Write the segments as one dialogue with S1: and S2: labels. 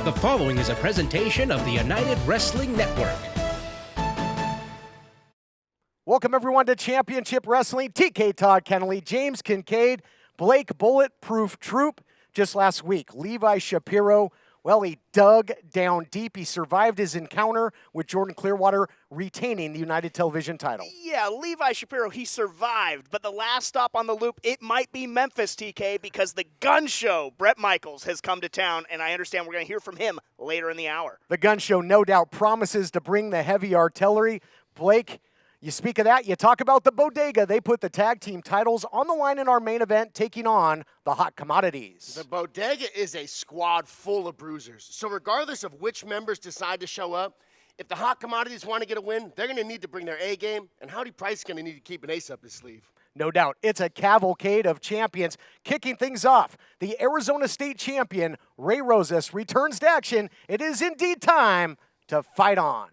S1: The following is a presentation of the United Wrestling Network.
S2: Welcome, everyone, to Championship Wrestling. TK Todd Kennelly, James Kincaid, Blake Bulletproof Troop. Just last week, Levi Shapiro, well, he dug down deep. He survived his encounter with Jordan Clearwater, retaining the United Television title.
S3: Yeah, Levi Shapiro, he survived, but the last stop on the loop, it might be Memphis, TK, because the gun show, Bret Michaels, has come to town, and I understand we're going to hear from him later in the hour.
S2: The gun show, no doubt, promises to bring the heavy artillery. Blake, you speak of that, you talk about the Bodega. They put the tag team titles on the line in our main event, taking on the Hot Commodities.
S4: The Bodega is a squad full of bruisers. So regardless of which members decide to show up, if the Hot Commodities want to get a win, they're going to need to bring their A game, and Howdy Price is going to need to keep an ace up his sleeve.
S2: No doubt. It's a cavalcade of champions. Kicking things off, the Arizona State champion, Ray Rosas, returns to action. It is indeed time to fight on.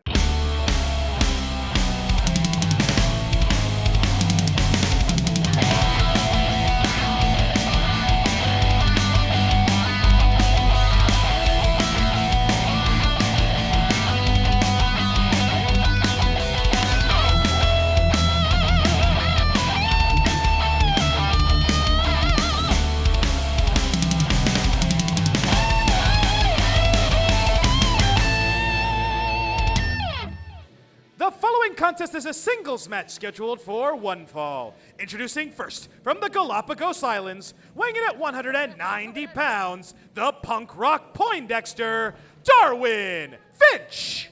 S5: The following contest is a singles match scheduled for one fall. Introducing first, from the Galapagos Islands, weighing in at 190 pounds, the punk rock Poindexter, Darwin Finch.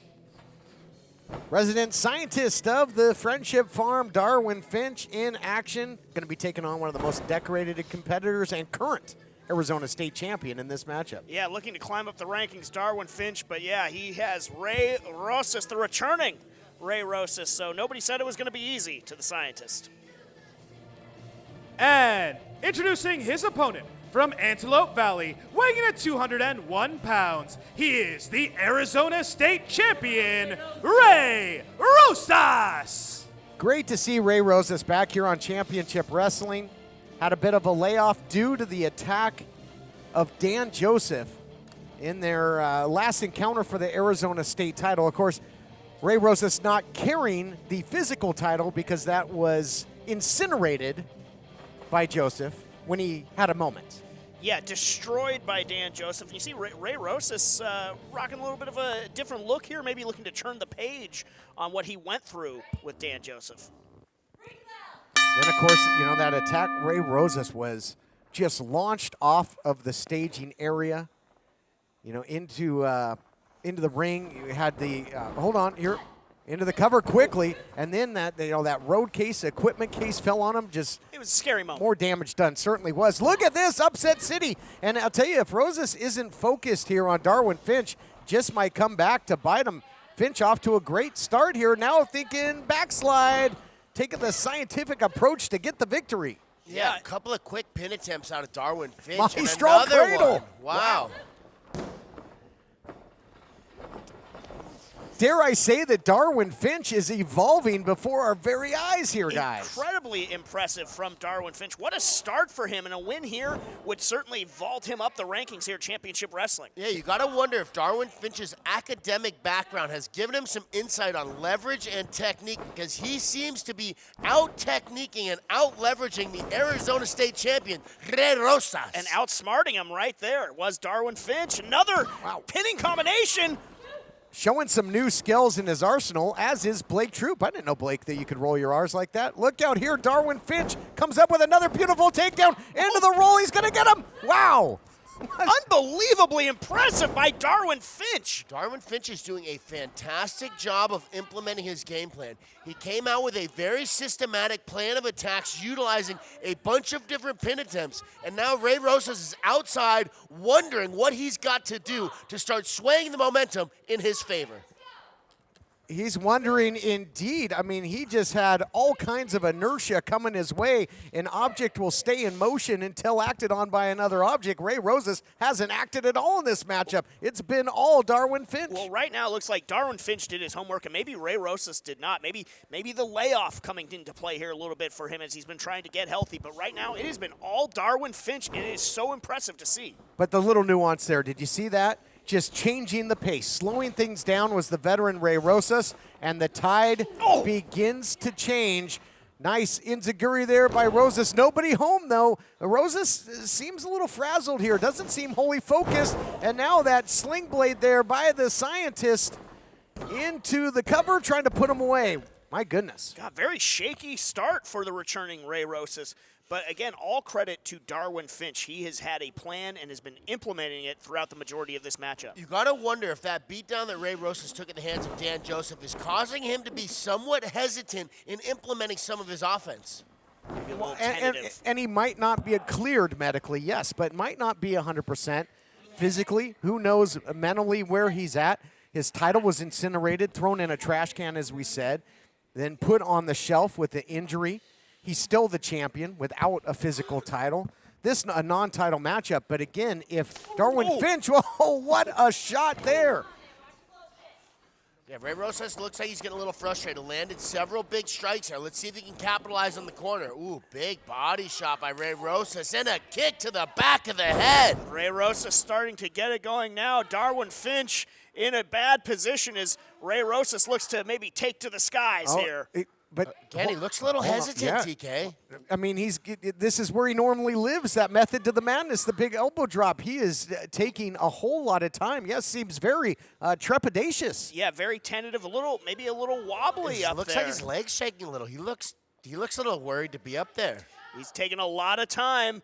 S2: Resident scientist of the Friendship Farm, Darwin Finch, in action. Going to be taking on one of the most decorated competitors and current Arizona State champion in this matchup.
S3: Yeah, looking to climb up the rankings, Darwin Finch, but yeah, he has Ray Rosas, the returning Ray Rosas, so nobody said it was going to be easy to the scientist.
S5: And introducing his opponent, from Antelope Valley, weighing in at 201 pounds, he is the Arizona State champion, Ray Rosas.
S2: Great to see Ray Rosas back here on Championship Wrestling. Had a bit of a layoff due to the attack of Dan Joseph in their last encounter for the Arizona State title. Of course, Ray Rosas not carrying the physical title because that was incinerated by Joseph when he had a moment.
S3: Yeah, destroyed by Dan Joseph. You see Ray Rosas rocking a little bit of a different look here, maybe looking to turn the page on what he went through with Dan Joseph.
S2: Then, of course, you know, that attack, Ray Rosas was just launched off of the staging area, you know, into the ring. You had the, hold on, here, into the cover quickly, and then that, you know, that road case, equipment case fell on him. Just
S3: it was a scary moment.
S2: More damage done, certainly was. Look at this, Upset City. And I'll tell you, if Rosas isn't focused here on Darwin Finch, just might come back to bite him. Finch off to a great start here, now thinking backslide, taking the scientific approach to get the victory.
S4: Yeah, a couple of quick pin attempts out of Darwin Finch.
S2: Mighty
S4: and
S2: strong
S4: another
S2: cradle.
S4: one. Wow.
S2: Dare I say that Darwin Finch is evolving before our very eyes here, guys.
S3: Incredibly impressive from Darwin Finch. What a start for him, and a win here would certainly vault him up the rankings here at Championship Wrestling.
S4: Yeah, you got to wonder if Darwin Finch's academic background has given him some insight on leverage and technique, because he seems to be out-techniquing and out-leveraging the Arizona State champion, Ray Rosas.
S3: And outsmarting him right there was Darwin Finch. Another pinning combination.
S2: Showing some new skills in his arsenal, as is Blake Troop. I didn't know, Blake, that you could roll your R's like that. Look out here, Darwin Finch comes up with another beautiful takedown into the roll. He's going to get him. Wow.
S3: Unbelievably impressive by Darwin Finch.
S4: Darwin Finch is doing a fantastic job of implementing his game plan. He came out with a very systematic plan of attacks utilizing a bunch of different pin attempts. And now Ray Rosas is outside wondering what he's got to do to start swaying the momentum in his favor.
S2: He's wondering indeed. I mean, he just had all kinds of inertia coming his way. An object will stay in motion until acted on by another object. Ray Rosas hasn't acted at all in this matchup. It's been all Darwin Finch.
S3: Well, right now it looks like Darwin Finch did his homework, and maybe Ray Rosas did not. Maybe the layoff coming into play here a little bit for him as he's been trying to get healthy. But right now it has been all Darwin Finch, and it is so impressive to see.
S2: But the little nuance there, did you see that? just changing the pace. Slowing things down was the veteran Ray Rosas, and the tide begins to change. Nice enziguri there by Rosas. Nobody home, though. Rosas seems a little frazzled here. Doesn't seem wholly focused. And now that sling blade there by the scientist into the cover, trying to put him away. My goodness.
S3: God, very shaky start for the returning Ray Rosas. But again, all credit to Darwin Finch. He has had a plan and has been implementing it throughout the majority of this matchup.
S4: You got to wonder if that beatdown that Ray Rosas took at the hands of Dan Joseph is causing him to be somewhat hesitant in implementing some of his offense.
S3: Maybe a little
S2: And
S3: tentative.
S2: he might not be cleared medically, yes, but might not be 100% physically. Who knows mentally where he's at. His title was incinerated, thrown in a trash can, as we said, then put on the shelf with the injury. He's still the champion without a physical title. This a non-title matchup, but again, if Darwin Finch, whoa, what a shot there.
S4: Yeah, Ray Rosas looks like he's getting a little frustrated. Landed several big strikes here. Let's see if he can capitalize on the corner. Ooh, big body shot by Ray Rosas and a kick to the back of the head.
S3: Ray Rosas starting to get it going now. Darwin Finch in a bad position as Ray Rosas looks to maybe take to the skies here.
S2: But
S4: Again, he looks a little hesitant,
S2: yeah.
S4: TK.
S2: I mean, this is where he normally lives, that method to the madness, the big elbow drop. He is taking a whole lot of time. Yes, seems very trepidatious.
S3: Yeah, very tentative, maybe a little wobbly up
S4: Looks
S3: there.
S4: like his leg's shaking a little. He looks a little worried to be up there.
S3: He's taking a lot of time,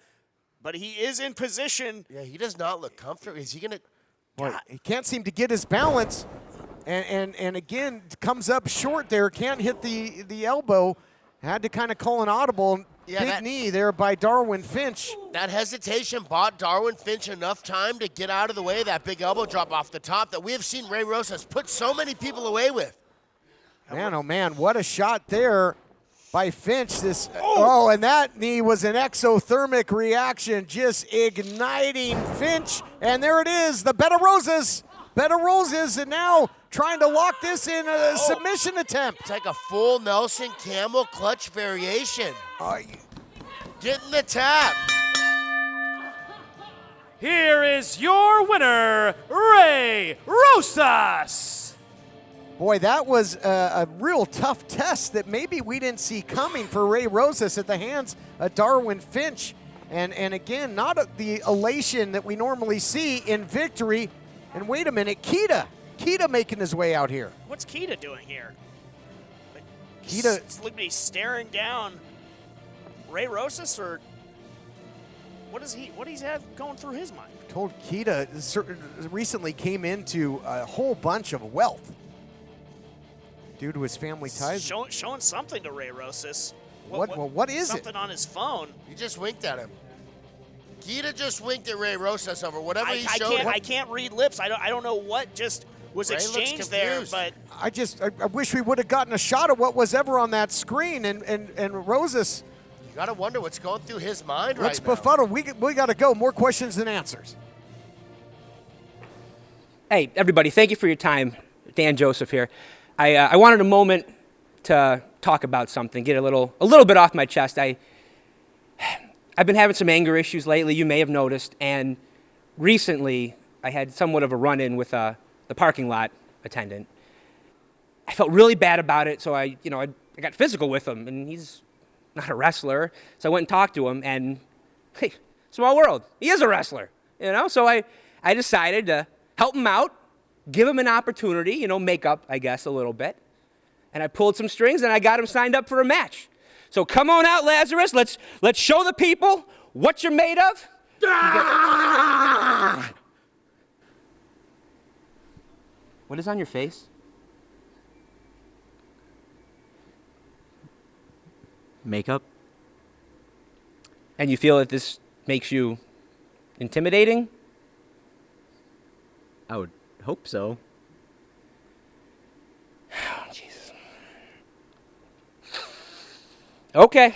S3: but he is in position.
S4: Yeah, he does not look comfortable. Is he going to...
S2: Boy, he can't seem to get his balance. And again, comes up short there. Can't hit the elbow. Had to kind of call an audible.
S4: Yeah,
S2: big knee there by Darwin Finch.
S4: That hesitation bought Darwin Finch enough time to get out of the way of that big elbow drop off the top that we have seen Ray Rosas put so many people away with.
S2: Man, oh man, what a shot there by Finch. And that knee was an exothermic reaction, just igniting Finch. And there it is, the Bed of Roses. Bed of Roses, and now trying to lock this in a submission attempt.
S4: It's like a full Nelson camel clutch variation. Getting the tap.
S5: Here is your winner, Ray Rosas.
S2: Boy, that was a real tough test that maybe we didn't see coming for Ray Rosas at the hands of Darwin Finch. And again, not the elation that we normally see in victory. And wait a minute, Keita making his way out here.
S3: What's Keita doing here?
S2: Keita,
S3: He's staring down Ray Rosas, or what he's have going through his mind?
S2: told Keita recently came into a whole bunch of wealth due to his family ties.
S3: Showing something to Ray Rosas.
S2: What is
S3: something on his phone?
S4: You just winked at him. Keita just winked at Ray Rosas over whatever he showed.
S3: I can't read lips. I don't know what just was
S4: Ray
S3: exchanged there, but
S2: I wish we would have gotten a shot of what was ever on that screen. And Rosas,
S4: You got to wonder what's going through his mind
S2: looks
S4: right now.
S2: befuddled. We got to go. More questions than answers.
S6: Hey, everybody, thank you for your time. Dan Joseph here. I wanted a moment to talk about something, get a little bit off my chest. I've been having some anger issues lately, you may have noticed, and recently I had somewhat of a run-in with the parking lot attendant. I felt really bad about it, so I got physical with him, and he's not a wrestler, so I went and talked to him, and hey, small world, he is a wrestler, so I decided to help him out, give him an opportunity, make up, I guess, a little bit, and I pulled some strings, and I got him signed up for a match. So come on out, Lazarus. Let's show the people what you're made of. What is on your face? Makeup. And you feel that this makes you intimidating?
S7: I would hope so.
S6: Oh, Jesus. Okay,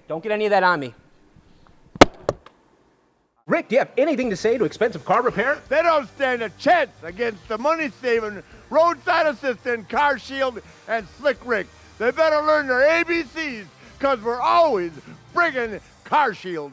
S6: don't get any of that on me.
S1: Rick, do you have anything to say to expensive car repair?
S8: They don't stand a chance against the money-saving roadside assistant, CarShield, and Slick Rick. They better learn their ABCs, because we're always bringing CarShield.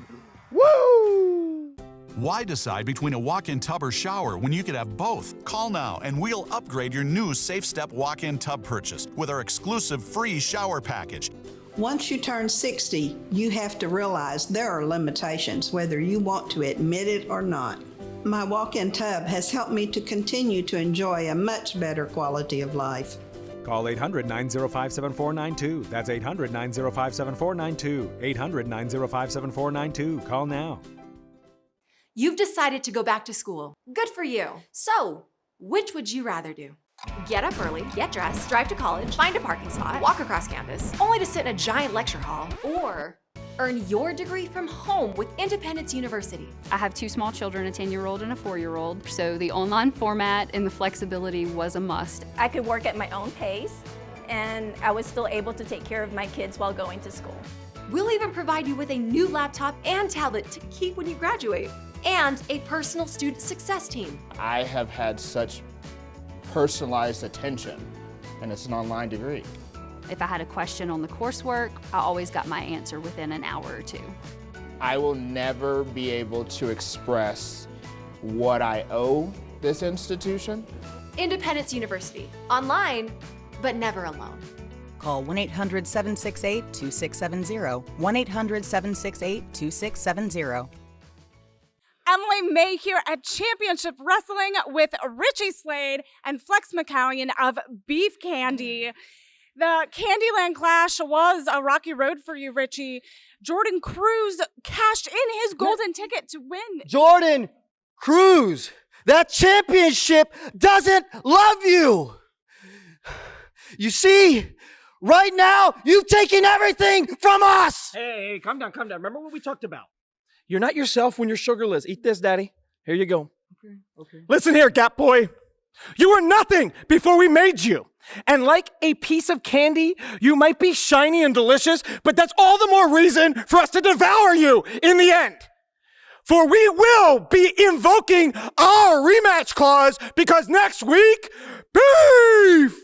S8: Woo!
S7: Why decide between a walk-in tub or shower when you could have both? Call now and we'll upgrade your new Safe Step walk-in tub purchase with our exclusive free shower package.
S9: Once you turn 60, you have to realize there are limitations, whether you want to admit it or not. My walk-in tub has helped me to continue to enjoy a much better quality of life.
S10: Call 800-905-7492. That's 800-905-7492. 800-905-7492. Call now.
S11: You've decided to go back to school. Good for you. So, which would you rather do? Get up early, get dressed, drive to college, find a parking spot, walk across campus, only to sit in a giant lecture hall, or earn your degree from home with Independence University.
S12: I have 2 small children, a 10-year-old and a 4-year-old, so the online format and the flexibility was a must.
S13: I could work at my own pace, and I was still able to take care of my kids while going to school.
S11: We'll even provide you with a new laptop and tablet to keep when you graduate, and a personal student success team.
S14: I have had such personalized attention, and it's an online degree.
S12: If I had a question on the coursework, I always got my answer within an hour or 2.
S14: I will never be able to express what I owe this institution.
S11: Independence University, online, but never alone.
S15: Call 1-800-768-2670, 1-800-768-2670.
S16: Emily May here at Championship Wrestling with Richie Slade and Flex McCowan of Beef Candy. The Candyland Clash was a rocky road for you, Richie. Jordan Cruz cashed in his golden ticket to win.
S17: Jordan Cruz, that championship doesn't love you. You see, right now, you've taken everything from us.
S18: Hey, calm down, calm down. Remember what we talked about? You're not yourself when you're sugarless. Eat this, Daddy. Here you go. Okay. Listen here, Gap Boy. You were nothing before we made you. And like a piece of candy, you might be shiny and delicious, but that's all the more reason for us to devour you in the end. For we will be invoking our rematch clause because next week, beef!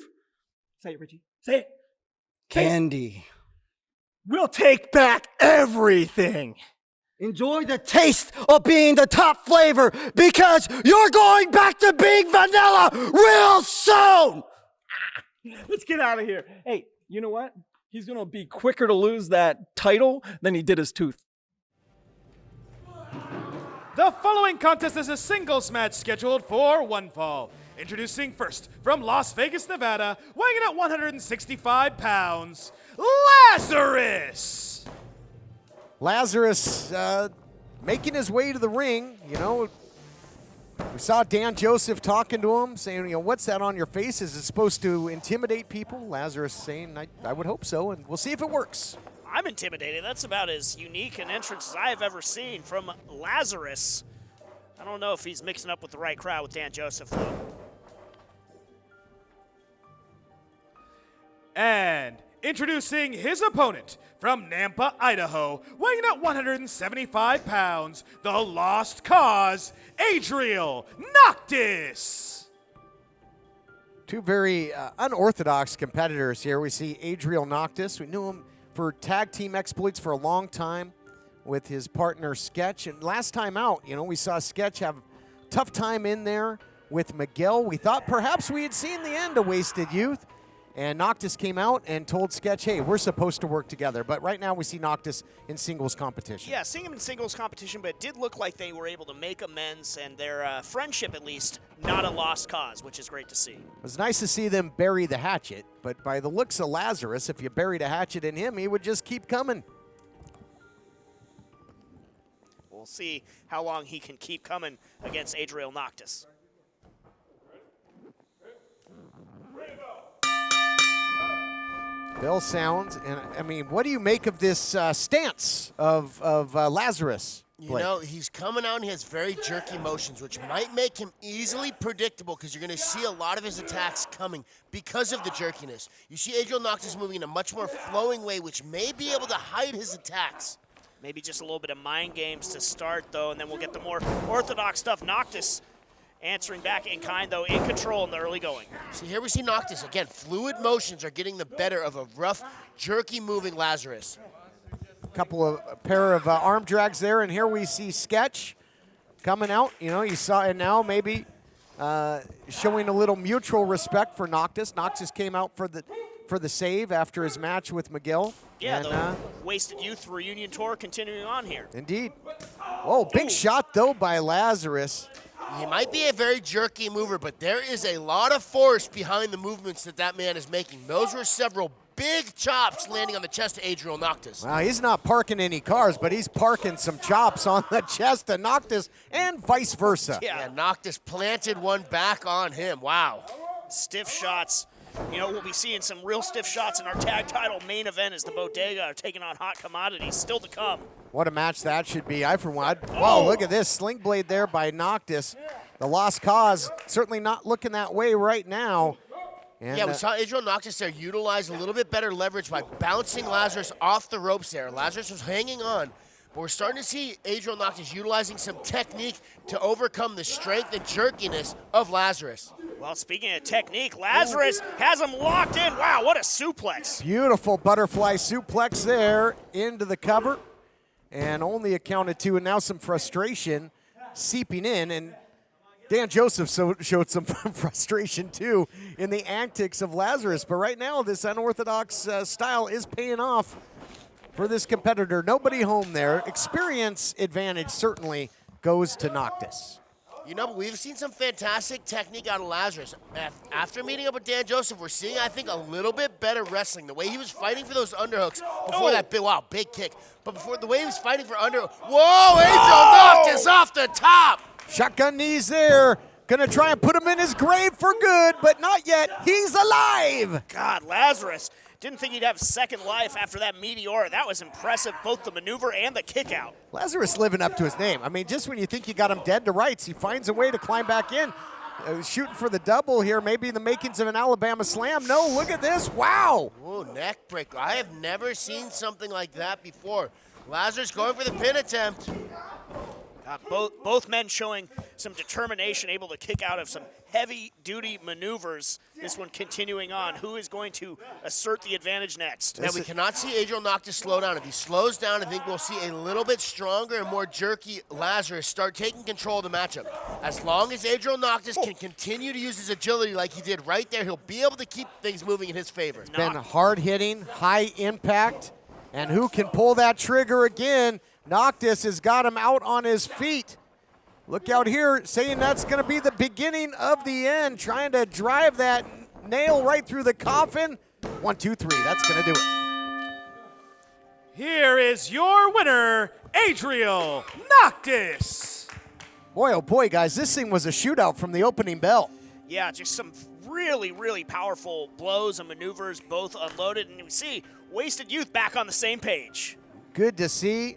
S18: Say it, Richie. Say it.
S17: Candy.
S18: We'll take back everything.
S17: Enjoy the taste of being the top flavor because you're going back to being vanilla real soon.
S18: Let's get out of here. Hey, you know what? He's going to be quicker to lose that title than he did his tooth.
S5: The following contest is a singles match scheduled for one fall. Introducing first, from Las Vegas, Nevada, weighing in at 165 pounds, Lazarus!
S2: Lazarus making his way to the ring. You know, we saw Dan Joseph talking to him, saying, you know, what's that on your face? Is it supposed to intimidate people? Lazarus saying, I would hope so, and we'll see if it works.
S3: I'm intimidated. That's about as unique an entrance as I have ever seen from Lazarus. I don't know if he's mixing up with the right crowd with Dan Joseph, though.
S5: And introducing his opponent from Nampa, Idaho, weighing in at 175 pounds, the Lost Cause, Adriel Noctis.
S2: Two very unorthodox competitors here. We see Adriel Noctis. We knew him for tag team exploits for a long time with his partner Sketch. And last time out, you know, we saw Sketch have a tough time in there with Miguel. We thought perhaps we had seen the end of Wasted Youth. And Noctis came out and told Sketch, hey, we're supposed to work together. But right now we see Noctis in singles competition.
S3: Yeah, seeing him in singles competition, but it did look like they were able to make amends and their friendship, at least, not a lost cause, which is great to see.
S2: It was nice to see them bury the hatchet. But by the looks of Lazarus, if you buried a hatchet in him, he would just keep coming.
S3: We'll see how long he can keep coming against Adriel Noctis.
S2: Bell sounds, and I mean, what do you make of this stance of Lazarus?
S4: You know, he's coming out and he has very jerky motions, which might make him easily predictable because you're going to see a lot of his attacks coming because of the jerkiness. You see Adriel Noctis moving in a much more flowing way, which may be able to hide his attacks.
S3: Maybe just a little bit of mind games to start, though, and then we'll get the more orthodox stuff. Noctis answering back in kind, though, in control in the early going.
S4: So here we see Noctis. Again, fluid motions are getting the better of a rough, jerky moving Lazarus.
S2: A pair of arm drags there, and here we see Sketch coming out. You know, you saw it now maybe showing a little mutual respect for Noctis. Noctis came out for the save after his match with Miguel.
S3: Yeah,
S2: and,
S3: the Wasted Youth reunion tour continuing on here.
S2: Indeed. Oh, big shot, though, by Lazarus.
S4: He might be a very jerky mover, but there is a lot of force behind the movements that man is making. Those were several big chops landing on the chest of Adriel Noctis.
S2: Well, he's not parking any cars, but he's parking some chops on the chest of Noctis and vice versa.
S4: Yeah, Noctis planted one back on him. Wow.
S3: Stiff shots. You know, we'll be seeing some real stiff shots in our tag title main event as the Bodega are taking on Hot Commodities. Still to come.
S2: What a match that should be. Wow, look at this. Sling blade there by Noctis. The lost cause certainly not looking that way right now. And,
S4: yeah, we saw Adriel Noctis there utilize a little bit better leverage by bouncing Lazarus off the ropes there. Lazarus was hanging on, but we're starting to see Adriel Noctis utilizing some technique to overcome the strength and jerkiness of Lazarus.
S3: Well, speaking of technique, Lazarus has him locked in. Wow, what a suplex.
S2: Beautiful butterfly suplex there into the cover. And only accounted to, and now some frustration seeping in. And Dan Joseph showed some frustration, too, in the antics of Lazarus. But right now, this unorthodox style is paying off for this competitor. Nobody home there. Experience advantage certainly goes to Noctis.
S4: You know, but we've seen some fantastic technique out of Lazarus. After meeting up with Dan Joseph, we're seeing, I think, a little bit better wrestling. The way he was fighting for those underhooks before that big kick. But before the way he was fighting for whoa, Adriel Noctis off the top.
S2: Shotgun knees there. Gonna try and put him in his grave for good, but not yet. He's alive.
S3: God, Lazarus. Didn't think he'd have second life after that meteor. That was impressive, both the maneuver and the kick out.
S2: Lazarus living up to his name. I mean, just when you think you got him dead to rights, he finds a way to climb back in. Shooting for the double here, maybe the makings of an Alabama slam. No, look at this, wow.
S4: Ooh, neck breaker. I have never seen something like that before. Lazarus going for the pin attempt.
S3: Both men showing some determination, able to kick out of some heavy-duty maneuvers. This one continuing on. Who is going to assert the advantage next?
S4: Now, we cannot see Adriel Noctis slow down. If he slows down, I think we'll see a little bit stronger and more jerky Lazarus start taking control of the matchup. As long as Adriel Noctis can continue to use his agility like he did right there, he'll be able to keep things moving in his favor.
S2: It's been hard-hitting, high impact, and who can pull that trigger again? Noctis has got him out on his feet. Look out here, saying that's going to be the beginning of the end, trying to drive that nail right through the coffin. 1, 2, 3, that's going to do it.
S5: Here is your winner, Adriel Noctis.
S2: Boy, oh boy, guys, this thing was a shootout from the opening bell.
S3: Yeah, just some really, really powerful blows and maneuvers, both unloaded. And we see Wasted Youth back on the same page.
S2: Good to see.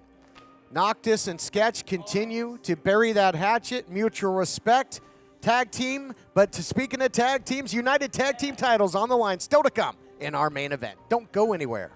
S2: Noctis and Sketch continue to bury that hatchet. Mutual respect. Tag team. But speaking of tag teams, United Tag Team titles on the line still to come in our main event. Don't go anywhere.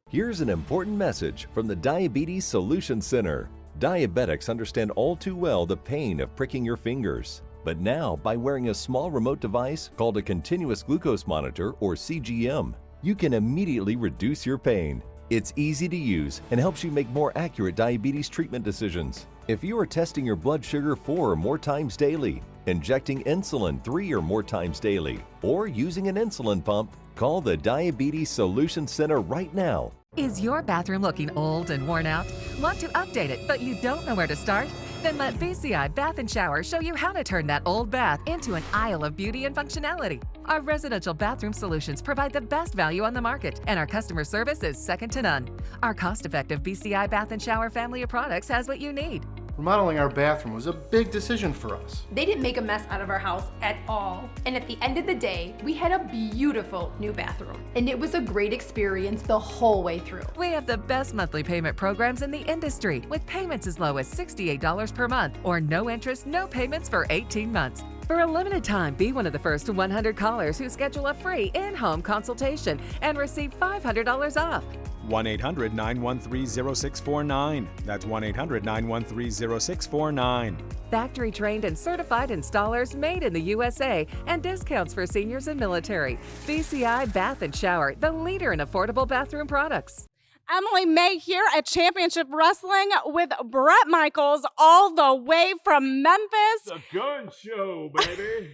S15: Here's an important message from the Diabetes Solution Center. Diabetics understand all too well the pain of pricking your fingers. But now, by wearing a small remote device called a continuous glucose monitor, or CGM, you can immediately reduce your pain. It's easy to use and helps you make more accurate diabetes treatment decisions. If you are testing your blood sugar 4 or more times daily, injecting insulin 3 or more times daily, or using an insulin pump, call the Diabetes Solution Center right now.
S19: Is your bathroom looking old and worn out? Want to update it, but you don't know where to start? Then let BCI Bath & Shower show you how to turn that old bath into an aisle of beauty and functionality. Our residential bathroom solutions provide the best value on the market, and our customer service is second to none. Our cost-effective BCI Bath & Shower family of products has what you need.
S20: Remodeling our bathroom was a big decision for us.
S21: They didn't make a mess out of our house at all. And at the end of the day, we had a beautiful new bathroom. And it was a great experience the whole way through.
S19: We have the best monthly payment programs in the industry, with payments as low as $68 per month, or no interest, no payments for 18 months. For a limited time, be one of the first 100 callers who schedule a free in-home consultation and receive $500 off.
S10: 1-800-913-0649. That's 1-800-913-0649.
S19: Factory trained and certified installers made in the USA, and discounts for seniors and military. BCI Bath & Shower, the leader in affordable bathroom products.
S16: Emily May here at Championship Wrestling with Brett Michaels all the way from Memphis.
S6: The gun show, baby.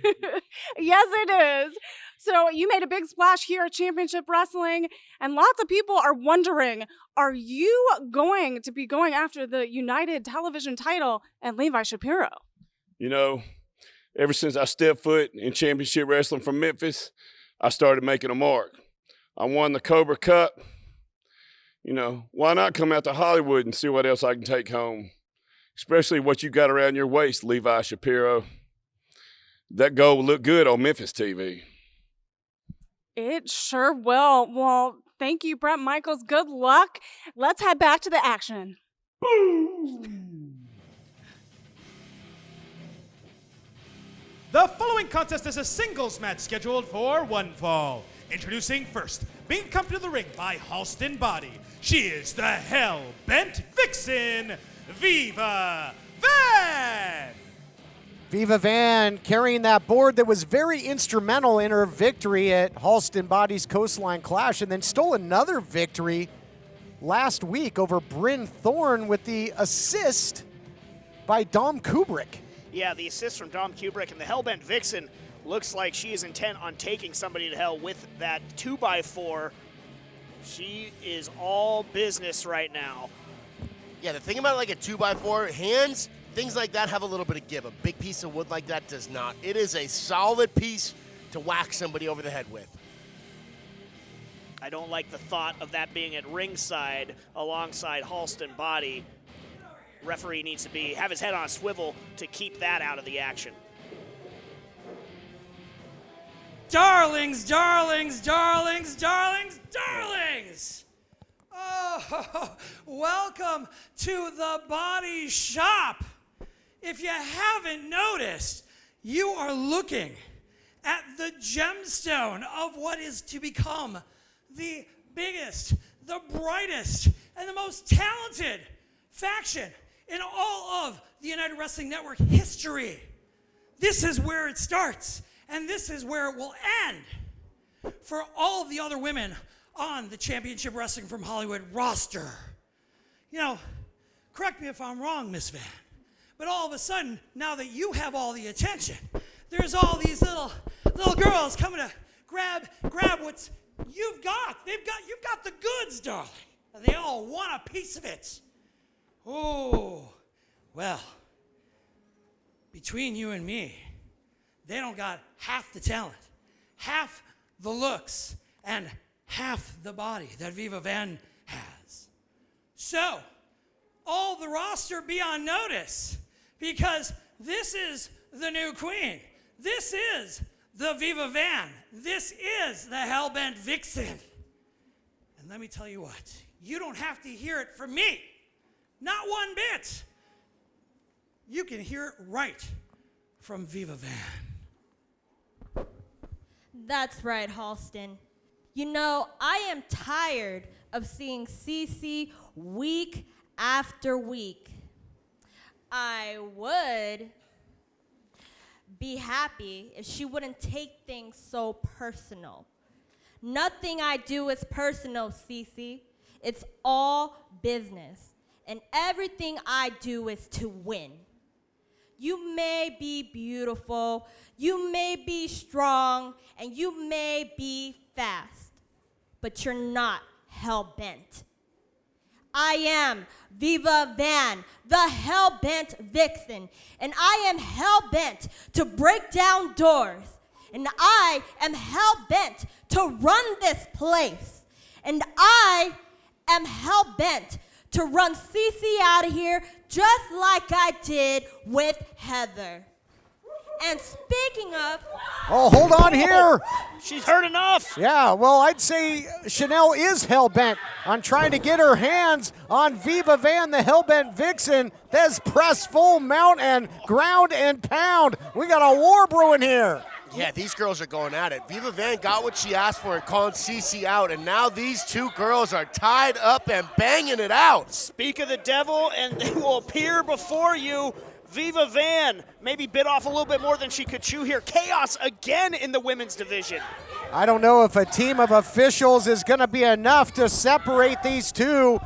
S16: Yes, it is. So you made a big splash here at Championship Wrestling, and lots of people are wondering, are you going to be going after the United Television title and Levi Shapiro?
S6: You know, ever since I stepped foot in Championship Wrestling from Memphis, I started making a mark. I won the Cobra Cup. You know, why not come out to Hollywood and see what else I can take home? Especially what you got around your waist, Levi Shapiro. That gold will look good on Memphis TV.
S16: It sure will. Well, thank you, Brett Michaels. Good luck. Let's head back to the action.
S5: Boom! The following contest is a singles match scheduled for one fall. Introducing first, being come to the ring by Halston Body. She is the Hell-Bent Vixen, Viva Van!
S2: Viva Van carrying that board that was very instrumental in her victory at Halston Body's Coastline Clash, and then stole another victory last week over Bryn Thorne with the assist by Dom Kubrick.
S3: Yeah, the assist from Dom Kubrick, and the Hellbent Vixen looks like she is intent on taking somebody to hell with that 2x4. She is all business right now.
S4: Yeah, the thing about like a 2x4, hands, things like that have a little bit of give. A big piece of wood like that does not. It is a solid piece to whack somebody over the head with.
S3: I don't like the thought of that being at ringside alongside Halston Body. Referee needs to have his head on a swivel to keep that out of the action.
S22: Darlings, darlings, darlings, darlings, darlings! Oh, welcome to the Body Shop. If you haven't noticed, you are looking at the gemstone of what is to become the biggest, the brightest, and the most talented faction in all of the United Wrestling Network history. This is where it starts, and this is where it will end for all of the other women on the Championship Wrestling from Hollywood roster. You know, correct me if I'm wrong, Miss Van, but all of a sudden, now that you have all the attention, there's all these little girls coming to grab what you've got. You've got the goods, darling, and they all want a piece of it. Oh, well, between you and me, they don't got half the talent, half the looks, and half the body that Viva Van has. So, all the roster be on notice, because this is the new queen. This is the Viva Van. This is the Hellbent Vixen. And let me tell you what, you don't have to hear it from me. Not one bit. You can hear it right from Viva Van.
S23: That's right, Halston. You know, I am tired of seeing CeCe week after week. I would be happy if she wouldn't take things so personal. Nothing I do is personal, CeCe. It's all business. And everything I do is to win. You may be beautiful, you may be strong, and you may be fast, but you're not hell-bent. I am Viva Van, the hell-bent vixen, and I am hell-bent to break down doors, and I am hell-bent to run this place, and I am hell-bent to run CeCe out of here just like I did with Heather. And speaking of...
S2: Oh, hold on here.
S3: She's heard enough.
S2: Yeah, well, I'd say Chanel is hell-bent on trying to get her hands on Viva Van, the Hellbent Vixen. That's press, full mount, and ground and pound. We got a war brewing here.
S4: Yeah, these girls are going at it. Viva Van got what she asked for and calling CeCe out, and now these two girls are tied up and banging it out.
S3: Speak of the devil, and they will appear before you. Viva Van maybe bit off a little bit more than she could chew here. Chaos again in the women's division.
S2: I don't know if a team of officials is going to be enough to separate these two.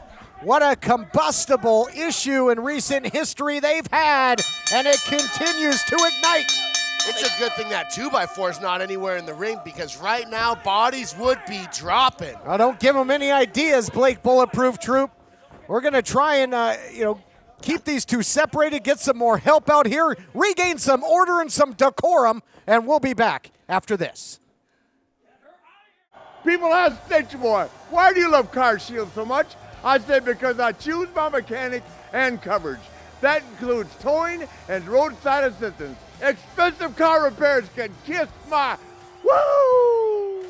S2: What a combustible issue in recent history they've had, and it continues to ignite.
S4: It's a good thing that 2x4 is not anywhere in the ring, because right now bodies would be dropping.
S2: Now, don't give them any ideas, Blake Bulletproof Troop. We're going to try and, keep these two separated, get some more help out here, regain some order and some decorum, and we'll be back after this.
S1: People ask Stitch Boy, why do you love CarShield so much? I say because I choose my mechanic and coverage. That includes towing and roadside assistance. Expensive car repairs can kiss my woo!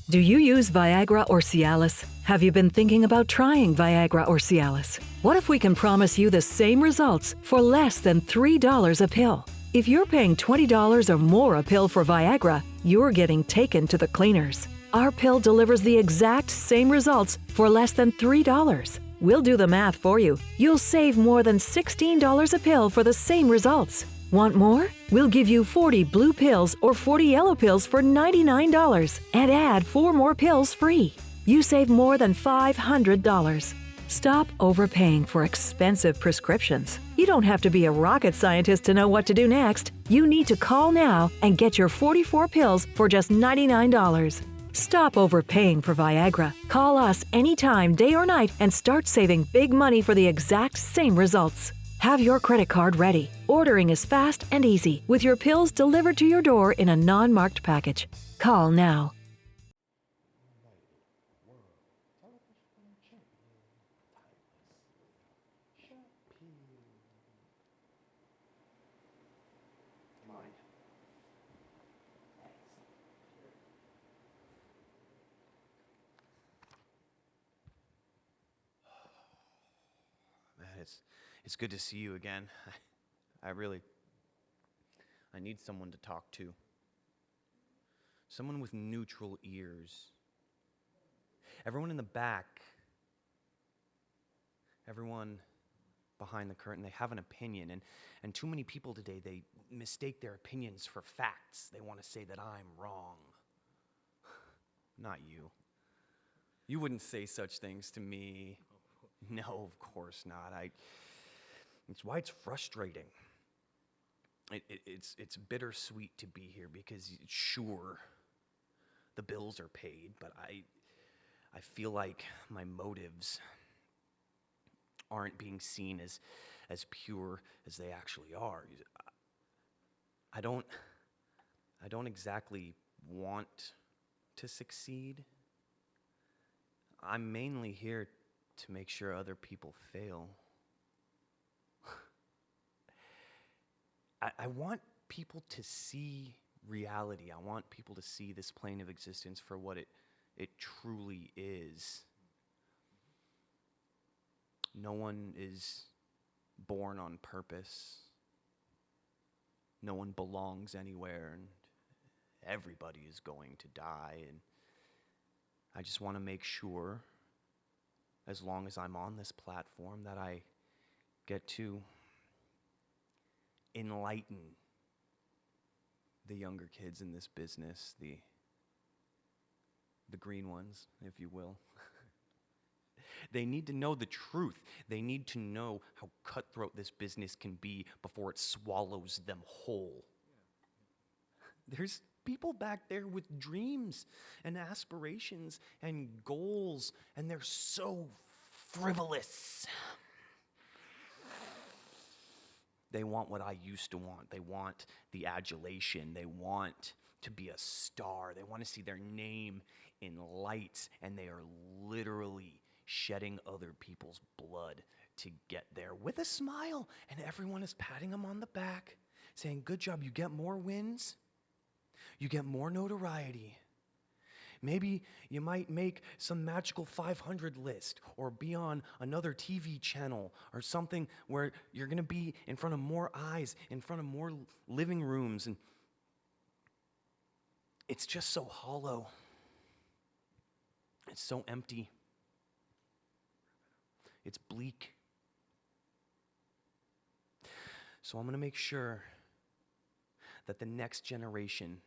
S7: Do you use Viagra or Cialis? Have you been thinking about trying Viagra or Cialis? What if we can promise you the same results for less than $3 a pill? If you're paying $20 or more a pill for Viagra, you're getting taken to the cleaners. Our pill delivers the exact same results for less than $3. We'll do the math for you. You'll save more than $16 a pill for the same results. Want more? We'll give you 40 blue pills or 40 yellow pills for $99 and add 4 more pills free. You save more than $500. Stop overpaying for expensive prescriptions. You don't have to be a rocket scientist to know what to do next. You need to call now and get your 44 pills for just $99. Stop overpaying for Viagra. Call us anytime, day or night, and start saving big money for the exact same results. Have your credit card ready. Ordering is fast and easy, with your pills delivered to your door in a non-marked package. Call now.
S8: It's good to see you again. I need someone to talk to. Someone with neutral ears. Everyone in the back, everyone behind the curtain, they have an opinion. And too many people today, they mistake their opinions for facts. They want to say that I'm wrong. Not you. You wouldn't say such things to me. No, of course not. It's why it's frustrating. It's bittersweet to be here because sure, the bills are paid, but I feel like my motives aren't being seen as pure as they actually are. I don't exactly want to succeed. I'm mainly here to make sure other people fail. I want people to see reality. I want people to see this plane of existence for what it truly is. No one is born on purpose. No one belongs anywhere, and everybody is going to die. And I just want to make sure, as long as I'm on this platform, that I get to enlighten the younger kids in this business, the green ones, if you will. They need to know the truth. They need to know how cutthroat this business can be before it swallows them whole. There's people back there with dreams and aspirations and goals, and they're so frivolous. They want what I used to want. They want the adulation. They want to be a star. They want to see their name in lights, and they are literally shedding other people's blood to get there with a smile, and everyone is patting them on the back, saying, good job, you get more wins, you get more notoriety. Maybe you might make some magical 500 list or be on another TV channel or something where you're going to be in front of more eyes, in front of more living rooms. And it's just so hollow. It's so empty. It's bleak. So I'm going to make sure that the next generation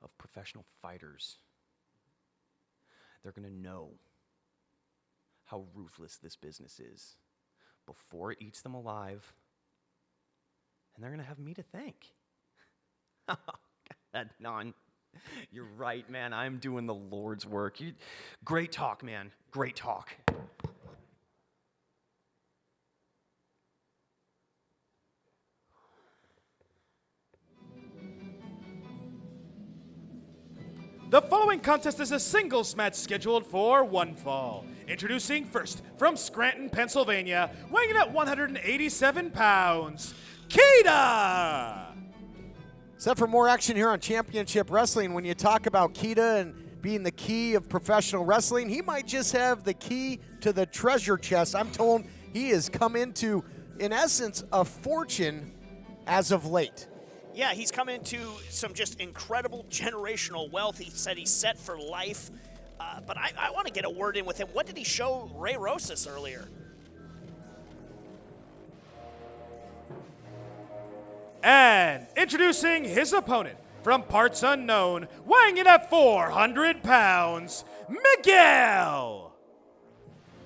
S8: of professional fighters, they're going to know how ruthless this business is before it eats them alive, and they're going to have me to thank. God, non. You're right, man. I'm doing the Lord's work. Great talk, man. Great talk.
S5: The following contest is a singles match scheduled for one fall. Introducing first from Scranton, Pennsylvania, weighing in at 187 pounds, Keita!
S2: Set for more action here on Championship Wrestling. When you talk about Keita and being the key of professional wrestling, he might just have the key to the treasure chest. I'm told he has come into, in essence, a fortune as of late.
S3: Yeah, he's come into some just incredible generational wealth. He said he's set for life. But I want to get a word in with him. What did he show Ray Rosas earlier?
S5: And introducing his opponent from parts unknown, weighing in at 400 pounds, Miguel!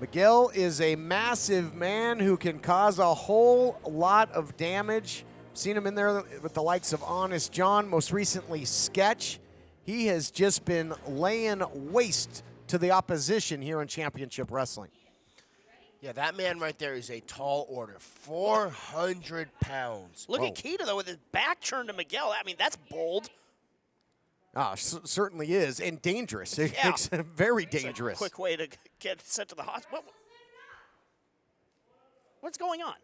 S2: Miguel is a massive man who can cause a whole lot of damage. Seen him in there with the likes of Honest John, most recently Sketch. He has just been laying waste to the opposition here in Championship Wrestling.
S4: Yeah, that man right there is a tall order. 400 pounds.
S3: Look at Keita, though, with his back turned to Miguel. I mean, that's bold.
S2: Certainly is, and dangerous.
S3: Yeah.
S2: It's very dangerous.
S3: Quick way to get sent to the hospital. What's going on?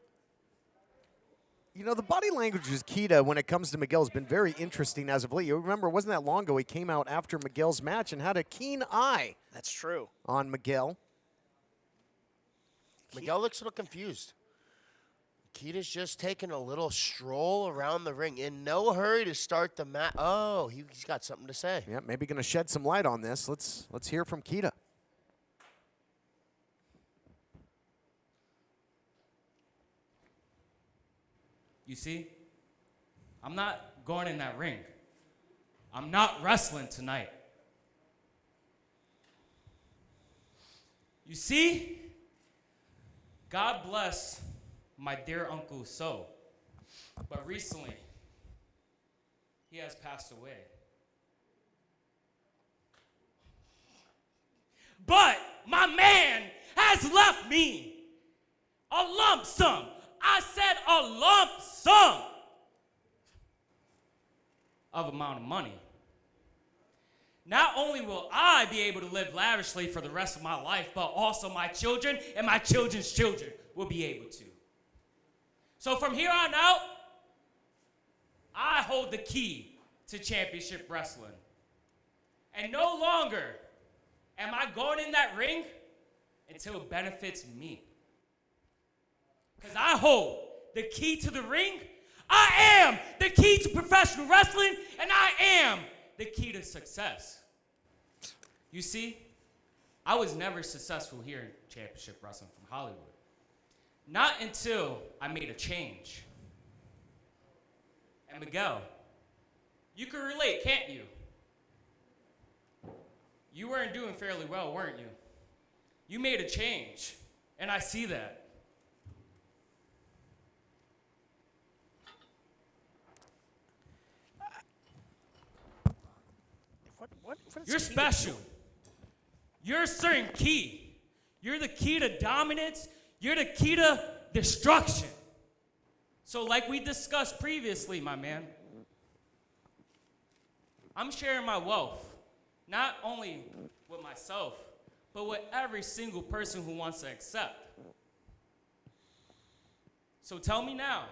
S2: You know, the body language with Keita when it comes to Miguel has been very interesting as of late. You remember, it wasn't that long ago he came out after Miguel's match and had a keen eye.
S3: That's true.
S2: On Miguel.
S4: Miguel looks a little confused. Keita's just taking a little stroll around the ring. In no hurry to start the match. Oh, he's got something to say.
S2: Yeah, maybe going to shed some light on this. Let's hear from Keita.
S22: You see, I'm not going in that ring. I'm not wrestling tonight. You see, God bless my dear Uncle So, but recently, he has passed away. But my man has left me a lump sum. I said a lump sum of amount of money. Not only will I be able to live lavishly for the rest of my life, but also my children and my children's children will be able to. So from here on out, I hold the key to Championship Wrestling. And no longer am I going in that ring until it benefits me. Because I hold the key to the ring. I am the key to professional wrestling, and I am the key to success. You see, I was never successful here in Championship Wrestling from Hollywood. Not until I made a change. And Miguel, you can relate, can't you? You weren't doing fairly well, weren't you? You made a change, and I see that. You're special. You're a certain key. You're the key to dominance. You're the key to destruction. So like we discussed previously, my man, I'm sharing my wealth, not only with myself, but with every single person who wants to accept. So tell me now.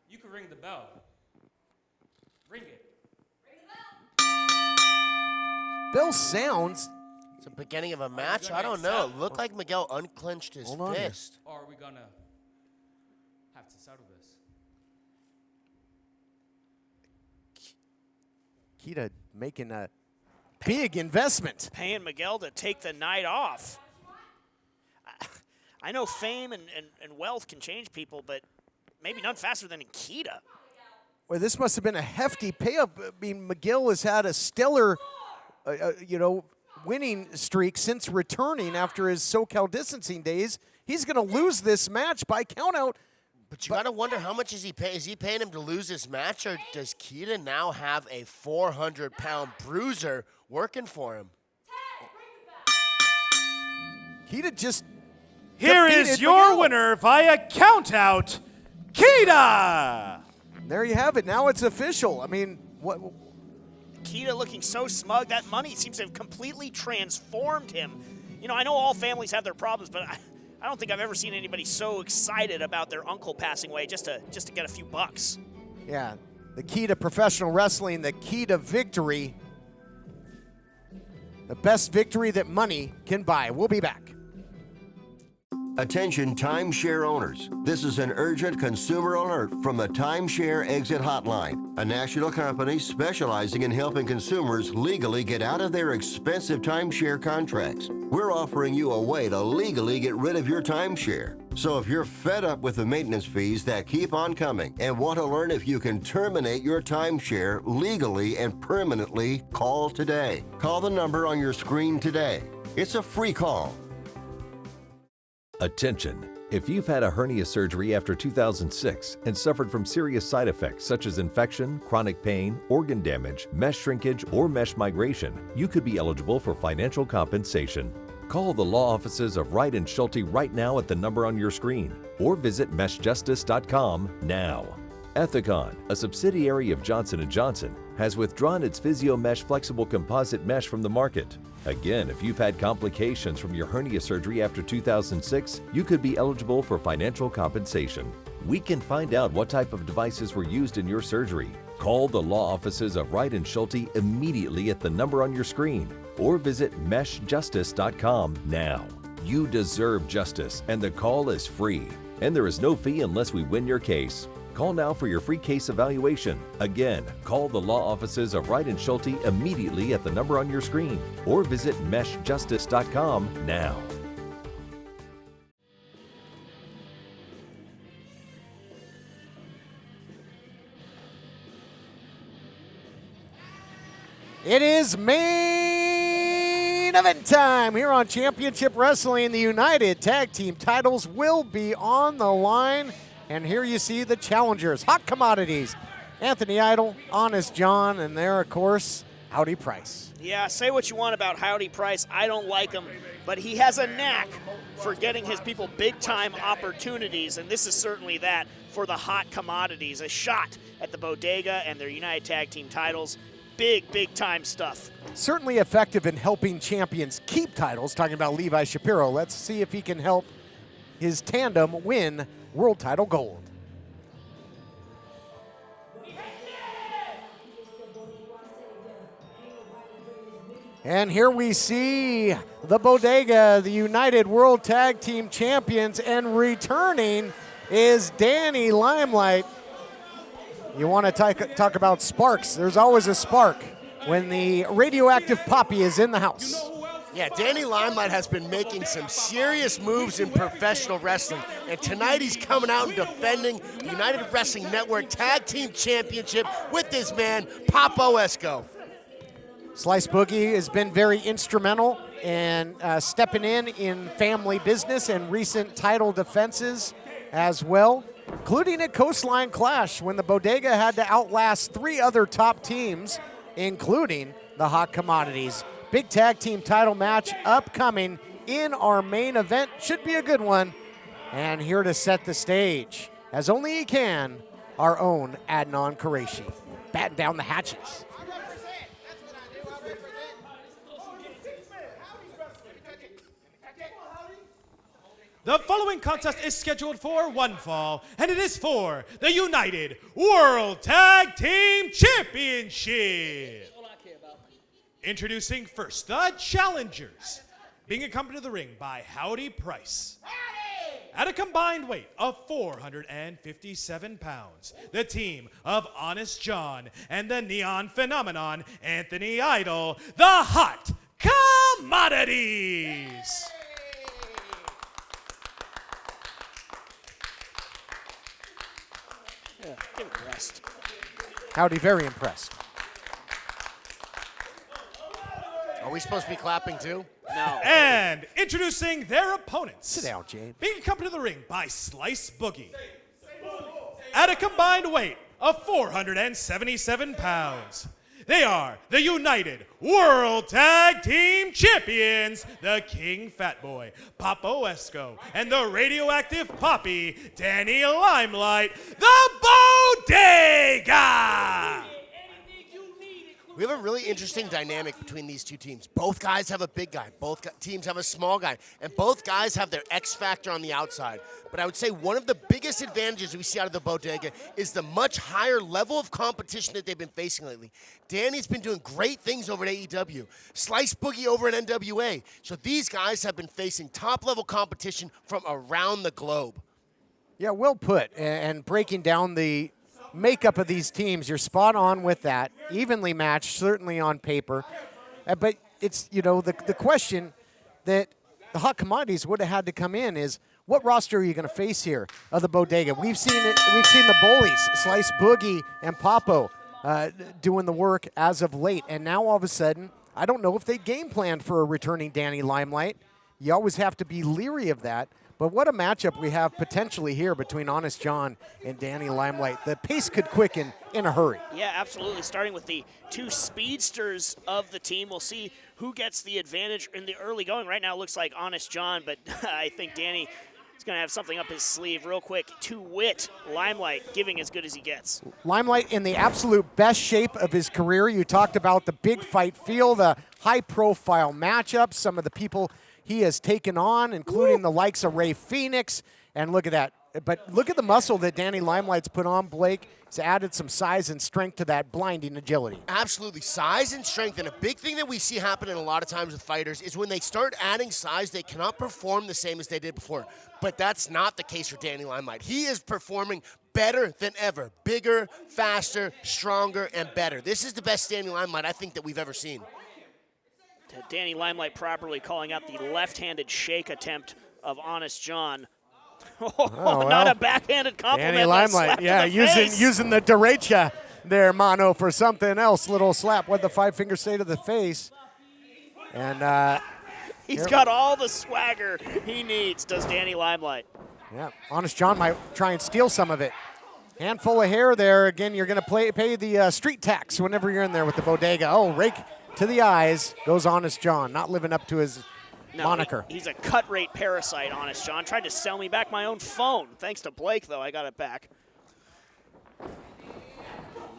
S22: You can ring the bell. Ring it.
S2: Bill sounds.
S4: It's the beginning of a match? I don't know. It looked like Miguel unclenched his fist.
S22: Or are we going to have to settle this?
S2: Keita making a big investment.
S3: Paying Miguel to take the night off. I know fame and wealth can change people, but maybe none faster than Keita.
S2: Well, this must have been a hefty payoff. I mean, Miguel has had a stellar, winning streak since returning after his SoCal distancing days. He's going to lose this match by countout.
S4: But you got to wonder, how much is he paying? Is he paying him to lose this match, or does Keita now have a 400-pound bruiser working for him?
S2: Keita just...
S5: Here is your winner via countout, Keita!
S2: There you have it. Now it's official. I mean, what?
S3: Keita looking so smug. That money seems to have completely transformed him. You know, I know all families have their problems, but I don't think I've ever seen anybody so excited about their uncle passing away just to get a few bucks.
S2: Yeah, the key to professional wrestling, the key to victory, the best victory that money can buy. We'll be back.
S9: Attention timeshare owners. This is an urgent consumer alert from the Timeshare Exit Hotline, a national company specializing in helping consumers legally get out of their expensive timeshare contracts. We're offering you a way to legally get rid of your timeshare. So if you're fed up with the maintenance fees that keep on coming and want to learn if you can terminate your timeshare legally and permanently, call today. Call the number on your screen today. It's a free call.
S15: Attention! If you've had a hernia surgery after 2006 and suffered from serious side effects such as infection, chronic pain, organ damage, mesh shrinkage, or mesh migration, you could be eligible for financial compensation. Call the law offices of Wright & Schulte right now at the number on your screen, or visit meshjustice.com now. Ethicon, a subsidiary of Johnson & Johnson, has withdrawn its PhysioMesh flexible composite mesh from the market. Again, if you've had complications from your hernia surgery after 2006, you could be eligible for financial compensation. We can find out what type of devices were used in your surgery. Call the law offices of Wright & Schulte immediately at the number on your screen, or visit meshjustice.com now. You deserve justice, and the call is free. And there is no fee unless we win your case. Call now for your free case evaluation. Again, call the law offices of Wright & Schulte immediately at the number on your screen, or visit meshjustice.com now.
S2: It is main event time here on Championship Wrestling. The United Tag Team titles will be on the line. And here you see the challengers, Hot Commodities, Anthony Idol, Honest John, and there, of course, Howdy Price.
S3: Yeah, say what you want about Howdy Price. I don't like him, but he has a knack for getting his people big-time opportunities, and this is certainly that for the Hot Commodities. A shot at the Bodega and their United Tag Team titles. Big-time stuff.
S2: Certainly effective in helping champions keep titles, talking about Levi Shapiro. Let's see if he can help his tandem win world title gold. And here we see the Bodega, the United World Tag Team Champions, and returning is Danny Limelight. You want to talk about sparks. There's always a spark when the radioactive Poppy is in the house.
S4: Yeah, Danny Limelight has been making some serious moves in professional wrestling, and tonight he's coming out and defending the United Wrestling Network Tag Team Championship with this man, Papo Esco.
S2: Slice Boogie has been very instrumental in stepping in family business and recent title defenses as well, including a Coastline Clash when the Bodega had to outlast 3 other top teams, including the Hot Commodities. Big tag team title match upcoming in our main event. Should be a good one. And here to set the stage, as only he can, our own Adnan Qureshi. Batten down the hatches.
S5: The following contest is scheduled for one fall, and it is for the United World Tag Team Championship. Introducing first, the challengers, being accompanied to the ring by Howdy Price. At a combined weight of 457 pounds, the team of Honest John and the Neon Phenomenon, Anthony Idol, the Hot Commodities.
S3: Yeah, give it a rest.
S2: Howdy, very impressed.
S4: Are we supposed to be clapping too?
S3: No.
S5: And introducing their opponents.
S2: Sit down, James.
S5: Being accompanied to the ring by Slice Boogie. At a combined weight of 477 pounds. They are the United World Tag Team Champions, the King Fat Boy, Papo Esco, and the radioactive Poppy, Danny Limelight, the Bodega!
S4: We have a really interesting dynamic between these two teams. Both guys have a big guy. Both teams have a small guy. And both guys have their X factor on the outside. But I would say one of the biggest advantages we see out of the Bodega is the much higher level of competition that they've been facing lately. Danny's been doing great things over at AEW. Slice Boogie over at NWA. So these guys have been facing top-level competition from around the globe.
S2: Yeah, well put. And breaking down the makeup of these teams, you're spot on with that. Evenly matched, certainly on paper. But it's, the question that the Hot Commodities would have had to come in is, what roster are you going to face here of the Bodega? We've seen it. We've seen the bullies, Slice Boogie and Papo, doing the work as of late. And now all of a sudden, I don't know if they game planned for a returning Danny Limelight. You always have to be leery of that. But what a matchup we have potentially here between Honest John and Danny Limelight. The pace could quicken in a hurry.
S3: Yeah, absolutely. Starting with the two speedsters of the team. We'll see who gets the advantage in the early going. Right now it looks like Honest John, but I think Danny is going to have something up his sleeve real quick. To wit, Limelight giving as good as he gets.
S2: Limelight in the absolute best shape of his career. You talked about the big fight feel, the high-profile matchups, some of the people he has taken on, including the likes of Ray Phoenix. And look at that. But look at the muscle that Danny Limelight's put on, Blake. He's added some size and strength to that blinding agility.
S4: Absolutely. Size and strength. And a big thing that we see happening a lot of times with fighters is when they start adding size, they cannot perform the same as they did before. But that's not the case for Danny Limelight. He is performing better than ever. Bigger, faster, stronger, and better. This is the best Danny Limelight I think that we've ever seen.
S3: Danny Limelight properly calling out the left-handed shake attempt of Honest John.
S2: well,
S3: not a backhanded compliment.
S2: Danny Limelight, yeah, using the derecha there, Mono, for something else. Little slap with the five-finger say to the face. And
S3: he's got all the swagger he needs, does Danny Limelight.
S2: Yeah, Honest John might try and steal some of it. Handful of hair there. Again, you're going to pay the street tax whenever you're in there with the Bodega. Oh, rake to the eyes goes Honest John, not living up to his moniker.
S3: He's a cut rate parasite, Honest John. Tried to sell me back my own phone. Thanks to Blake, though, I got it back.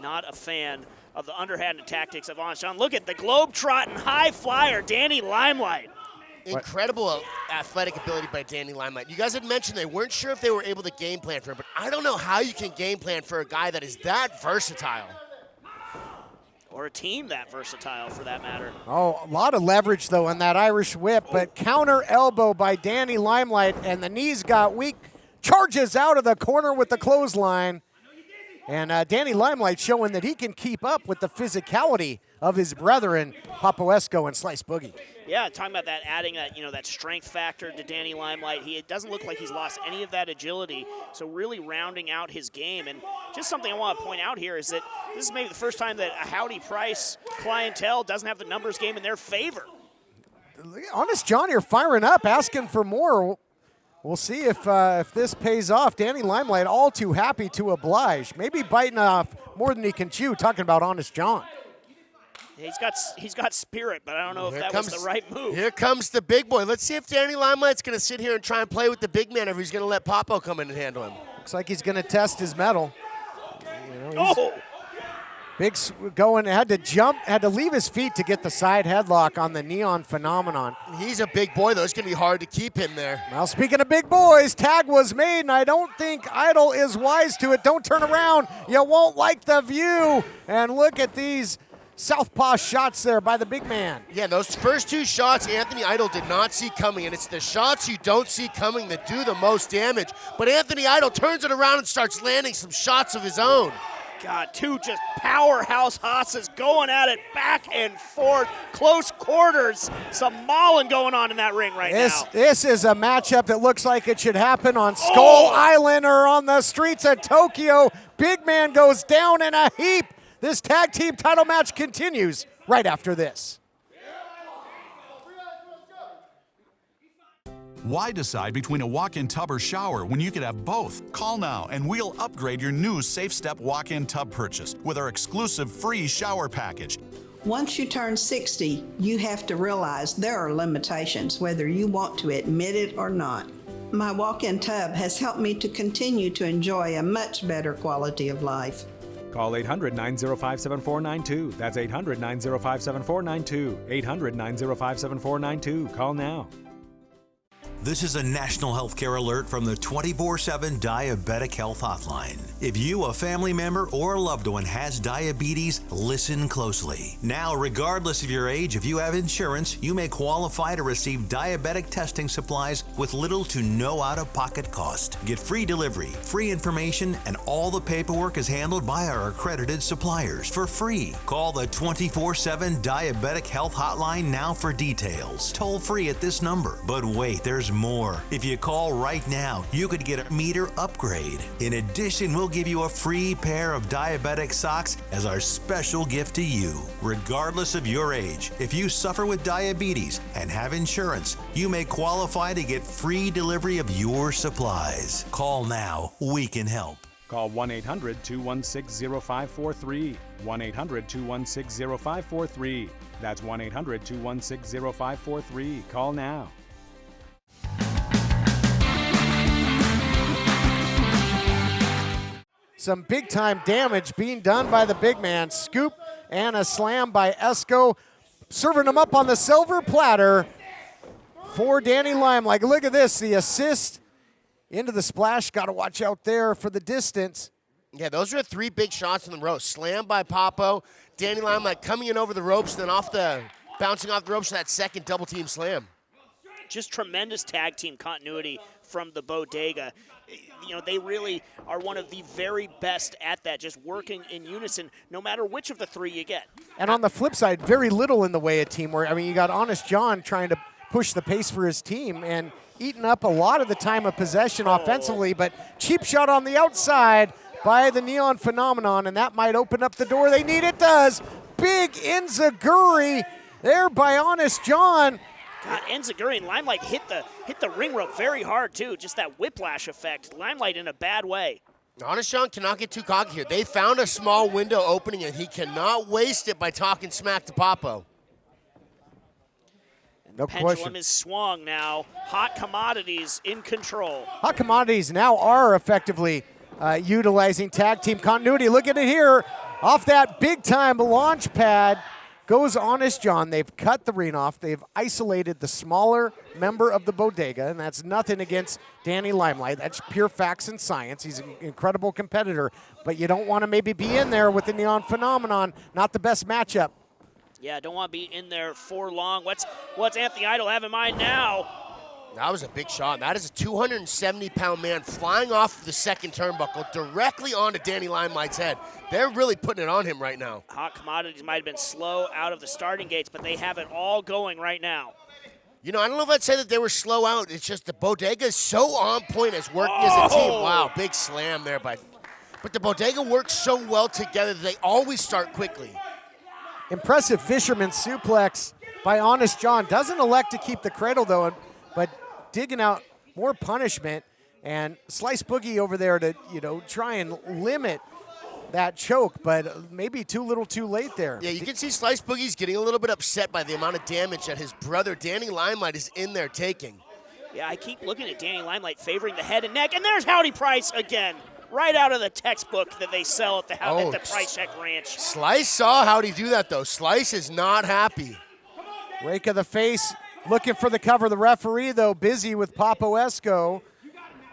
S3: Not a fan of the underhanded tactics of Honest John. Look at the globe-trotting high flyer, Danny Limelight.
S4: Incredible athletic ability by Danny Limelight. You guys had mentioned they weren't sure if they were able to game plan for him, but I don't know how you can game plan for a guy that is that versatile.
S3: Or a team that versatile, for that matter.
S2: Oh, a lot of leverage, though, in that Irish whip, but counter elbow by Danny Limelight, and the knees got weak. Charges out of the corner with the clothesline. And Danny Limelight showing that he can keep up with the physicality of his brethren, Papo Esco and Slice Boogie.
S3: Yeah, talking about that, adding that, that strength factor to Danny Limelight. It doesn't look like he's lost any of that agility, so really rounding out his game. And just something I want to point out here is that this is maybe the first time that a Howdy Price clientele doesn't have the numbers game in their favor.
S2: Honest John here firing up, asking for more. We'll see if this pays off. Danny Limelight all too happy to oblige. Maybe biting off more than he can chew, talking about Honest John.
S3: He's got spirit, but I don't know if that was the right move.
S4: Here comes the big boy. Let's see if Danny Limelight's going to sit here and try and play with the big man, or if he's going to let Papo come in and handle him.
S2: Looks like he's going to test his mettle. Big going, had to jump, had to leave his feet to get the side headlock on the Neon Phenomenon.
S4: He's a big boy, though. It's going to be hard to keep him there.
S2: Well, speaking of big boys, tag was made, and I don't think Idol is wise to it. Don't turn around. You won't like the view. And look at these southpaw shots there by the big man.
S4: Yeah, those first two shots Anthony Idol did not see coming, and it's the shots you don't see coming that do the most damage. But Anthony Idol turns it around and starts landing some shots of his own.
S3: God, two just powerhouse hosses going at it back and forth, close quarters. Some mauling going on in that ring now.
S2: This is a matchup that looks like it should happen on Skull Island or on the streets of Tokyo. Big man goes down in a heap. This tag team title match continues right after this.
S12: Why decide between a walk-in tub or shower when you could have both? Call now and we'll upgrade your new Safe Step walk-in tub purchase with our exclusive free shower package.
S13: Once you turn 60, you have to realize there are limitations, whether you want to admit it or not. My walk-in tub has helped me to continue to enjoy a much better quality of life.
S10: Call 800-905-7492. That's 800-905-7492. 800-905-7492. Call now.
S14: This is a national healthcare alert from the 24/7 Diabetic Health Hotline. If you, a family member, or a loved one has diabetes, listen closely. Now, regardless of your age, if you have insurance, you may qualify to receive diabetic testing supplies with little to no out-of-pocket cost. Get free delivery, free information, and all the paperwork is handled by our accredited suppliers for free. Call the 24/7 Diabetic Health Hotline now for details. Toll free at this number. But wait, there's more. If you call right now, you could get a meter upgrade. In addition, we'll give you a free pair of diabetic socks as our special gift to you. Regardless of your age, if you suffer with diabetes and have insurance, you may qualify to get free delivery of your supplies. Call now. We can help.
S10: Call 1-800-216-0543. 1-800-216-0543. That's 1-800-216-0543. Call now.
S2: Some big-time damage being done by the big man. Scoop and a slam by Esco, serving him up on the silver platter for Danny Limelight. Look at this, the assist into the splash. Got to watch out there for the distance.
S4: Yeah, those are 3 big shots in a row. Slam by Papo, Danny Limelight coming in over the ropes, then bouncing off the ropes for that second double-team slam.
S3: Just tremendous tag team continuity from the Bodega. You know, they really are one of the very best at that, just working in unison, no matter which of the 3 you get.
S2: And on the flip side, very little in the way of teamwork. I mean, you got Honest John trying to push the pace for his team and eating up a lot of the time of possession offensively, but cheap shot on the outside by the Neon Phenomenon, and that might open up the door they need. It does. Big Enziguri there by Honest John.
S3: God, Enziguri and Limelight hit the ring rope very hard, too. Just that whiplash effect. Limelight in a bad way.
S4: Honest John cannot get too cocky here. They found a small window opening, and he cannot waste it by talking smack to Papo.
S2: No
S3: Pendulum
S2: question.
S3: is swung now. Hot Commodities in control.
S2: Hot Commodities now are effectively utilizing tag team continuity. Look at it here. Off that big-time launch pad goes Honest John. They've cut the ring off. They've isolated the smaller member of the Bodega, and that's nothing against Danny Limelight. That's pure facts and science. He's an incredible competitor, but you don't want to maybe be in there with the Neon Phenomenon. Not the best matchup.
S3: Yeah, don't want to be in there for long. What's Anthony Idol have in mind now?
S4: That was a big shot. That is a 270-pound man flying off the second turnbuckle directly onto Danny Limelight's head. They're really putting it on him right now.
S3: Hot Commodities might have been slow out of the starting gates, but they have it all going right now.
S4: You know, I don't know if I'd say that they were slow out. It's just the Bodega is so on point as working as a team. Wow, big slam there. But the Bodega works so well together that they always start quickly.
S2: Impressive fisherman suplex by Honest John. Doesn't elect to keep the cradle, though, but digging out more punishment, and Slice Boogie over there to, try and limit that choke, but maybe too little too late there.
S4: Yeah, you can see Slice Boogie's getting a little bit upset by the amount of damage that his brother Danny Limelight is in there taking.
S3: Yeah, I keep looking at Danny Limelight favoring the head and neck, and there's Howdy Price again, right out of the textbook that they sell at the Price Check Ranch.
S4: Slice saw Howdy do that, though. Slice is not happy.
S2: Rake of the face. Looking for the cover. The referee, though, busy with Papo Esco.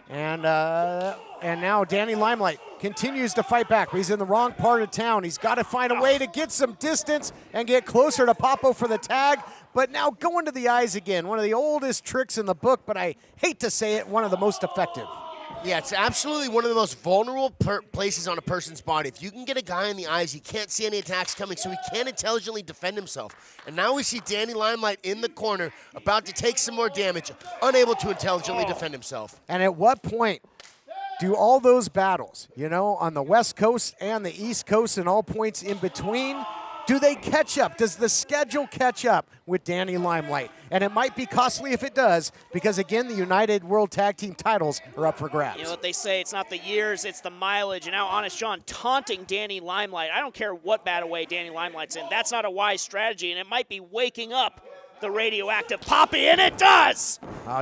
S2: And now Danny Limelight continues to fight back. He's in the wrong part of town. He's got to find a way to get some distance and get closer to Papo for the tag. But now going to the eyes again. One of the oldest tricks in the book, but I hate to say it, one of the most effective.
S4: Yeah, it's absolutely one of the most vulnerable places on a person's body. If you can get a guy in the eyes, he can't see any attacks coming, so he can't intelligently defend himself. And now we see Danny Limelight in the corner, about to take some more damage, unable to intelligently defend himself.
S2: And at what point do all those battles, on the West Coast and the East Coast and all points in between. Do they catch up? Does the schedule catch up with Danny Limelight? And it might be costly if it does, because again, the United World Tag Team titles are up for grabs.
S3: You know what they say, it's not the years, it's the mileage. And now Honest John taunting Danny Limelight. I don't care what bad way Danny Limelight's in. That's not a wise strategy, and it might be waking up the radioactive Poppy, and it does!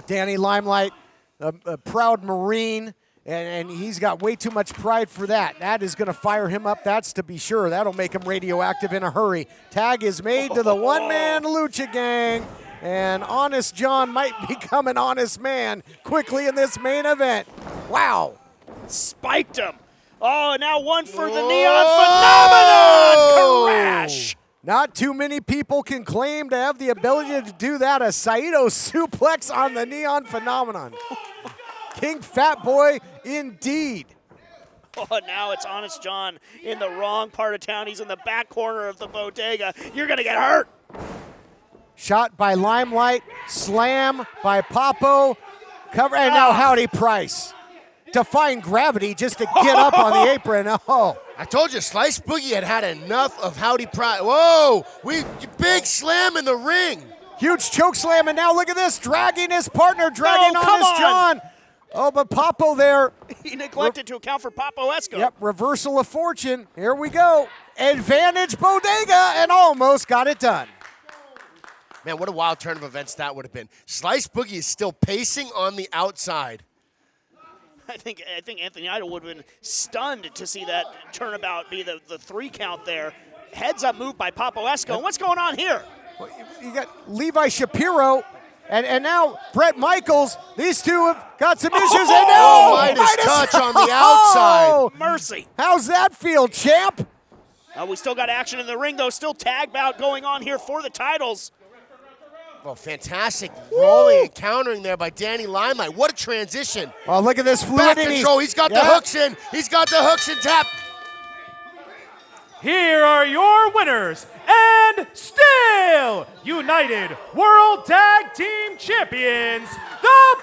S2: Danny Limelight, a proud Marine, and he's got way too much pride for that. That is going to fire him up, that's to be sure. That'll make him radioactive in a hurry. Tag is made to the one-man Lucha Gang, and Honest John might become an honest man quickly in this main event. Wow.
S3: Spiked him. Oh, now one for the Neon Phenomenon! Crash!
S2: Not too many people can claim to have the ability to do that. A Saito suplex on the Neon Phenomenon. King Fat Boy indeed.
S3: Oh, now it's Honest John in the wrong part of town. He's in the back corner of the Bodega. You're going to get hurt.
S2: Shot by Limelight, slam by Papo, cover, and now Howdy Price. Defying gravity just to get up on the apron. Oh.
S4: I told you, Slice Boogie had enough of Howdy Price. Whoa, big slam in the ring.
S2: Huge choke slam, and now look at this, dragging his partner, dragging Honest John. Oh, but Papo there.
S3: He neglected to account for Papo Esco.
S2: Yep, reversal of fortune. Here we go. Advantage Bodega, and almost got it done.
S4: Man, what a wild turn of events that would have been. Slice Boogie is still pacing on the outside.
S3: I think Anthony Idol would have been stunned to see that turnabout be the 3 count there. Heads up move by Papo Esco. And what's going on here?
S2: Well, you got Levi Shapiro and now Brett Michaels. These two have got some issues. And now
S4: Midas touch on the outside.
S3: Mercy.
S2: How's that feel, champ?
S3: We still got action in the ring, though. Still tag bout going on here for the titles.
S4: Oh, fantastic rolling and countering there by Danny Limelight. What a transition.
S2: Oh, look at this
S4: Back
S2: fluidity.
S4: control. He's got the hooks in. He's got the hooks in tap.
S5: Here are your winners and still United World Tag Team Champions, the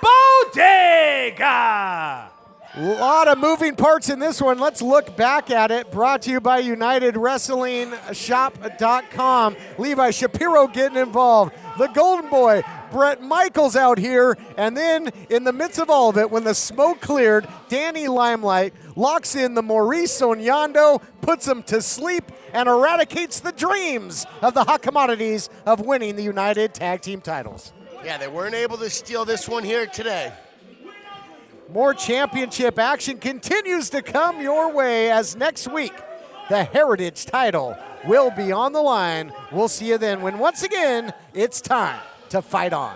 S5: Bodega.
S2: A lot of moving parts in this one. Let's look back at it. Brought to you by UnitedWrestlingShop.com. Levi Shapiro getting involved. The Golden Boy, Brett Michaels out here. And then in the midst of all of it, when the smoke cleared, Danny Limelight locks in the Maurice Onyando, puts him to sleep, and eradicates the dreams of the Hot Commodities of winning the United Tag Team titles.
S4: Yeah, they weren't able to steal this one here today.
S2: More championship action continues to come your way as next week the Heritage title will be on the line. We'll see you then when once again it's time to fight on.